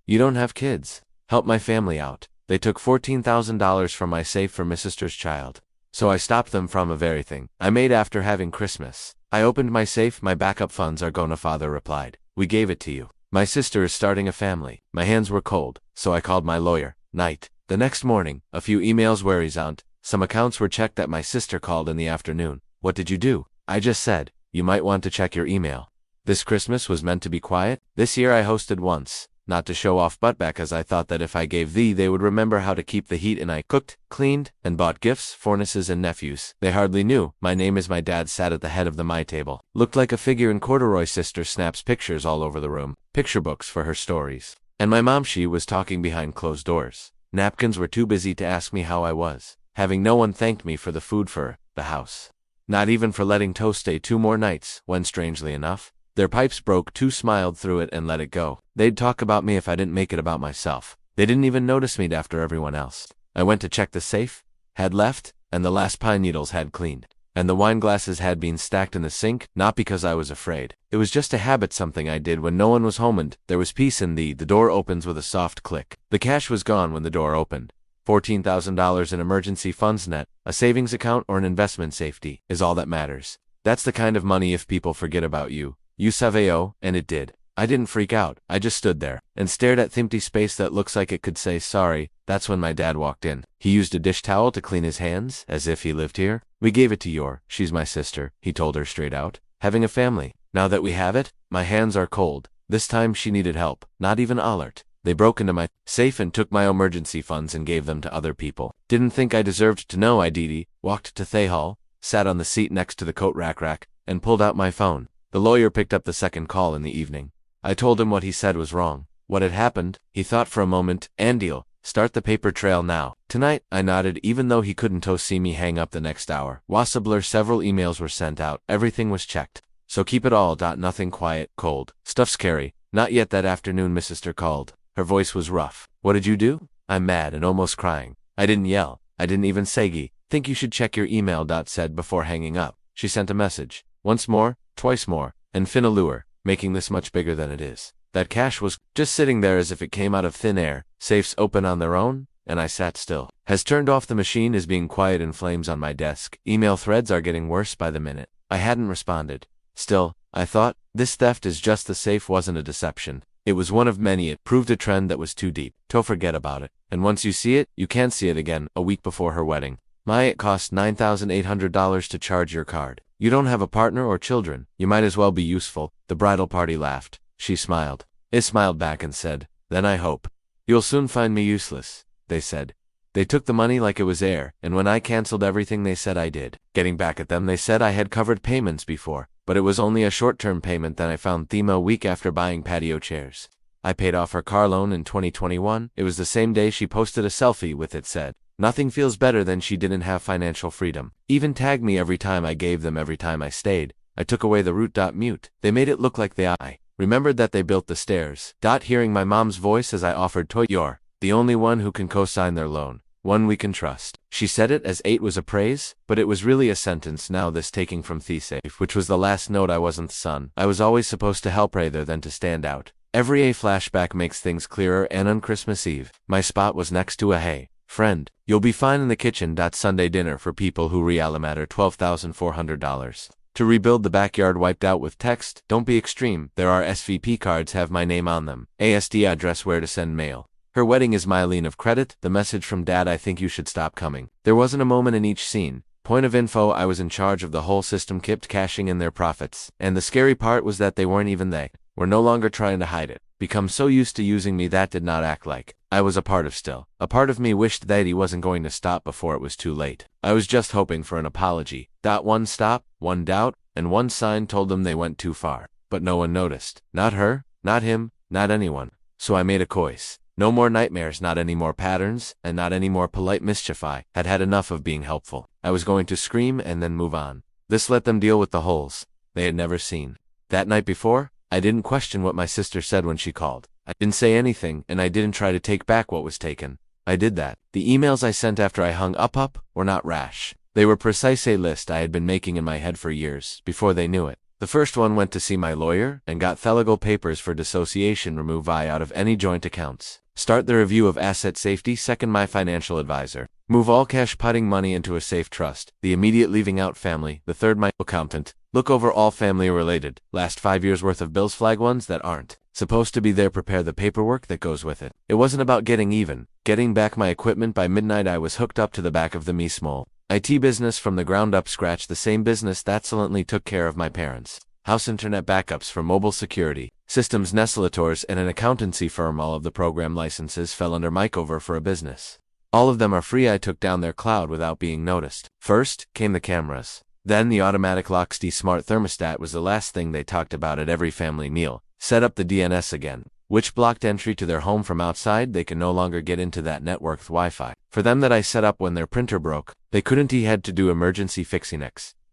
You don't have kids. Help my family out. They took $14,000 from my safe for my sister's child. So I stopped them from everything I made after having Christmas. I opened my safe. My backup funds are gone. Father replied. We gave it to you. My sister is starting a family. My hands were cold, so I called my lawyer. Night. The next morning, a few emails were resent. Some accounts were checked that my sister called in the afternoon. What did you do? I just said, you might want to check your email. This Christmas was meant to be quiet. This year I hosted once. Not to show off but because I thought that if I gave thee they would remember how to keep the heat, and I cooked, cleaned, and bought gifts for nieces and nephews. They hardly knew my name as my dad sat at the head of the my table. Looked like a figure in corduroy. Sister snaps pictures all over the room. Picture books for her stories. And my mom, she was talking behind closed doors. Napkins were too busy to ask me how I was. Having no one thanked me for the food for the house. Not even for letting toast stay 2 more nights, when strangely enough, their pipes broke. 2 smiled through it and let it go. They'd talk about me if I didn't make it about myself. They didn't even notice me after everyone else. I went to check the safe, had left, and the last pine needles had cleaned. And the wine glasses had been stacked in the sink, not because I was afraid. It was just a habit, something I did when no one was home, and there was peace in the door opens with a soft click. The cash was gone when the door opened. $14,000 in emergency funds net, a savings account or an investment safety, is all that matters. That's the kind of money if people forget about you. You saveo, and it did. I didn't freak out. I just stood there and stared at the empty space that looks like it could say sorry. That's when my dad walked in. He used a dish towel to clean his hands, as if he lived here. We gave it to your, she's my sister, he told her straight out. Having a family. Now that we have it, my hands are cold. This time she needed help, not even alert. They broke into my safe and took my emergency funds and gave them to other people. Didn't think I deserved to know. I walked to the hall, sat on the seat next to the coat rack, and pulled out my phone. The lawyer picked up the second call in the evening. I told him what he said was wrong. What had happened. He thought for a moment. And deal. Start the paper trail now. Tonight, I nodded, even though he couldn't see me hang up the next hour. Wassabler, several emails were sent out. Everything was checked. So keep it all. Nothing quiet, cold. Stuff scary. Not yet. That afternoon, my sister called. Her voice was rough. What did you do? I'm mad and almost crying. I didn't yell. I didn't even say, think you should check your email. Said before hanging up. She sent a message. Once more, twice more, and Finalure, making this much bigger than it is. That cash was just sitting there as if it came out of thin air. Safes open on their own, and I sat still. Has turned off the machine, is being quiet in flames on my desk. Email threads are getting worse by the minute. I hadn't responded. Still, I thought, this theft is just the safe wasn't a deception. It was one of many. It proved a trend that was too deep to forget about it. And once you see it, you can't see it again. A week before her wedding. It cost $9,800 to charge your card. You don't have a partner or children. You might as well be useful. The bridal party laughed. She smiled. I smiled back and said, then I hope. You'll soon find me useless, they said. They took the money like it was air, and when I canceled everything they said I did. Getting back at them, they said I had covered payments before, but it was only a short-term payment. Then I found Thema a week after buying patio chairs. I paid off her car loan in 2021. It was the same day she posted a selfie with it said, nothing feels better than she didn't have financial freedom. Even tagged me every time I gave them, every time I stayed. I took away the root. Mute. They made it look like I remembered that they built the stairs. Hearing my mom's voice as I offered you're the only one who can co-sign their loan. One we can trust. She said it as 8 was a praise, but it was really a sentence. Now this taking from Thesafe, which was the last note. I wasn't the son. I was always supposed to help rather than to stand out. Every flashback makes things clearer, and on Christmas Eve, my spot was next to a hey, friend, you'll be fine in the kitchen. Sunday dinner for people who matter $12,400. To rebuild the backyard wiped out with text, don't be extreme. There are SVP cards have my name on them. ASD address where to send mail. Her wedding is my lien of credit. The message from dad, I think you should stop coming. There wasn't a moment in each scene. Point of info, I was in charge of the whole system, kept cashing in their profits. And the scary part was that they were no longer trying to hide it. Become so used to using me that did not act like I was a part of still. A part of me wished that he wasn't going to stop before it was too late. I was just hoping for an apology. One stop, one doubt, and one sign told them they went too far. But no one noticed. Not her, not him, not anyone. So I made a choice. No more nightmares, not any more patterns, and not any more polite mischief. I had had enough of being helpful. I was going to scream and then move on. This let them deal with the holes they had never seen. That night before, I didn't question what my sister said when she called. I didn't say anything, and I didn't try to take back what was taken. I did that. The emails I sent after I hung up were not rash. They were precise, a list I had been making in my head for years, before they knew it. The first one went to see my lawyer and got legal papers for dissociation, remove I out of any joint accounts. Start the review of asset safety. Second, my financial advisor. Move all cash putting money into a safe trust. The immediate leaving out family. The third, my accountant. Look over all family related. Last 5 years worth of bills, flag ones that aren't supposed to be there, prepare the paperwork that goes with it. It wasn't about getting even. Getting back my equipment. By midnight I was hooked up to the back of the me small IT business from the ground up, scratch, the same business that silently took care of my parents' house, internet backups for mobile security, systems, Neslators, and an accountancy firm. All of the program licenses fell under Mycover for a business. All of them are free. I took down their cloud without being noticed. First came the cameras. Then the automatic locks. The smart thermostat was the last thing they talked about at every family meal. Set up the DNS again, which blocked entry to their home from outside. They could no longer get into that networked Wi-Fi for them that I set up when their printer broke. They couldn't. He had to do emergency fixing.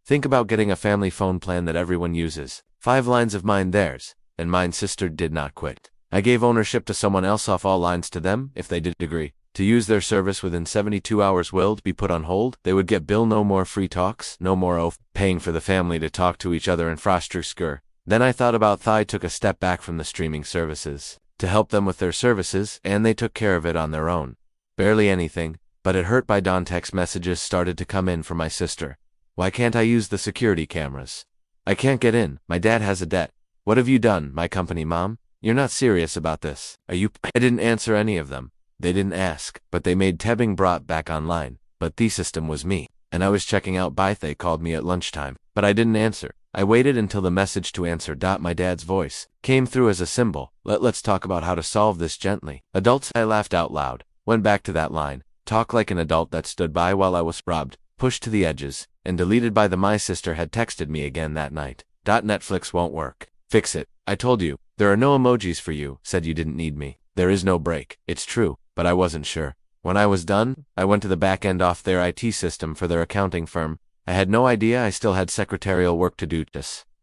Think about getting a family phone plan that everyone uses. 5 lines of mine, theirs, and mine sister did not quit. I gave ownership to someone else off all lines to them. If they did agree to use their service within 72 hours will be put on hold, they would get bill. No more free talks, no more paying for the family to talk to each other in Frostrusker. Then I thought about I took a step back from the streaming services to help them with their services, and they took care of it on their own. Barely anything, but it hurt. By dawn, text messages started to come in from my sister. Why can't I use the security cameras? I can't get in. My dad has a debt. What have you done, my company? Mom, you're not serious about this, are you? I didn't answer any of them. They didn't ask, but they made Tebbing brought back online. But the system was me, and I was checking out. They called me at lunchtime, but I didn't answer. I waited until the message to answer. My dad's voice came through as a symbol. Let's talk about how to solve this gently. Adults. I laughed out loud, went back to that line. Talk like an adult. That stood by while I was robbed, pushed to the edges, and deleted by my sister had texted me again that night. Netflix won't work. Fix it. I told you. There are no emojis for you. Said you didn't need me. There is no break. It's true, but I wasn't sure. When I was done, I went to the back end off their IT system for their accounting firm. I had no idea I still had secretarial work to do.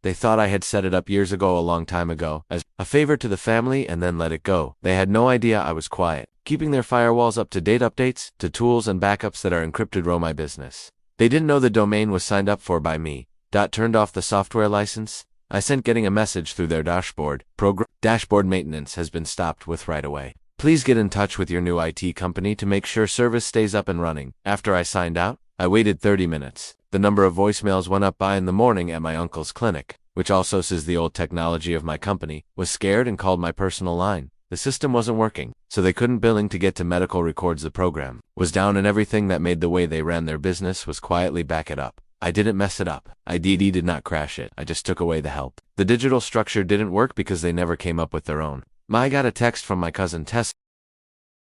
They thought I had set it up years ago, a long time ago, as a favor to the family and then let it go. They had no idea I was quiet, keeping their firewalls up to date, updates to tools and backups that are encrypted. Row my business. They didn't know the domain was signed up for by me. Turned off the software license. I sent getting a message through their dashboard. Dashboard maintenance has been stopped with right away. Please get in touch with your new IT company to make sure service stays up and running. After I signed out, I waited 30 minutes. The number of voicemails went up. In the morning at my uncle's clinic, which also says the old technology of my company, was scared and called my personal line. The system wasn't working, so they couldn't billing to get to medical records. The program was down and everything that made the way they ran their business was quietly back it up. I didn't mess it up. I did not crash it. I just took away the help. The digital structure didn't work because they never came up with their own. I got a text from my cousin Tess.